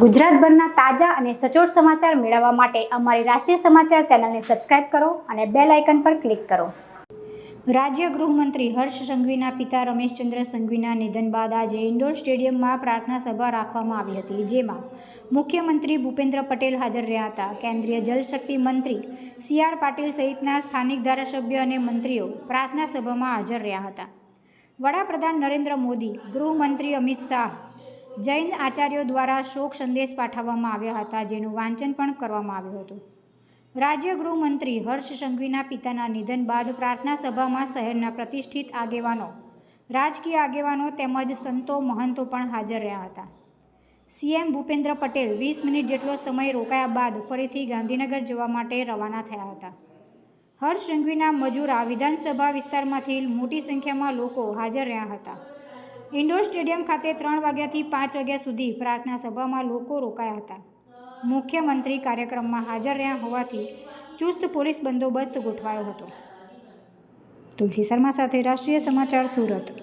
ગુજરાતભરના તાજા અને સચોટ સમાચાર મેળવવા માટે અમારી રાષ્ટ્રીય સમાચાર ચેનલને સબસ્ક્રાઇબ કરો અને બેલ આઇકન પર ક્લિક કરો। રાજ્ય ગૃહમંત્રી હર્ષ સંઘવીના પિતા રમેશચંદ્ર સંઘવીના નિધન બાદ આજે ઇન્ડોર સ્ટેડિયમમાં પ્રાર્થના સભા રાખવામાં આવી હતી, જેમાં મુખ્યમંત્રી ભૂપેન્દ્ર પટેલ હાજર રહ્યા હતા। કેન્દ્રીય જલશક્તિ મંત્રી સી.આર. પાટીલ સહિતના સ્થાનિક ધારાસભ્યો અને મંત્રીઓ પ્રાર્થના સભામાં હાજર રહ્યા હતા। વડાપ્રધાન નરેન્દ્ર મોદી, ગૃહમંત્રી અમિત શાહ, જૈન આચાર્યો દ્વારા શોક સંદેશ પાઠવવામાં આવ્યા હતા, જેનું વાંચન પણ કરવામાં આવ્યું હતું। રાજ્ય ગૃહમંત્રી હર્ષ સંઘવીના પિતાના નિધન બાદ પ્રાર્થના સભામાં શહેરના પ્રતિષ્ઠિત આગેવાનો, રાજકીય આગેવાનો તેમજ સંતો મહંતો પણ હાજર રહ્યા હતા। સીએમ ભૂપેન્દ્ર પટેલ 20 મિનિટ જેટલો સમય રોકાયા બાદ ફરીથી ગાંધીનગર જવા માટે રવાના થયા હતા। હર્ષ સંઘવીના મજૂરા વિધાનસભા વિસ્તારમાંથી મોટી સંખ્યામાં લોકો હાજર રહ્યા હતા। ઇન્ડોર સ્ટેડિયમ ખાતે 3 વાગ્યાથી 5 વાગ્યા સુધી પ્રાર્થના સભામાં લોકો રોકાયા હતા। મુખ્યમંત્રી કાર્યક્રમમાં હાજર રહ્યા હોવાથી ચુસ્ત પોલીસ બંદોબસ્ત ગોઠવાયો હતો। તુલસી શર્મા સાથે રાષ્ટ્રીય સમાચાર, સુરત।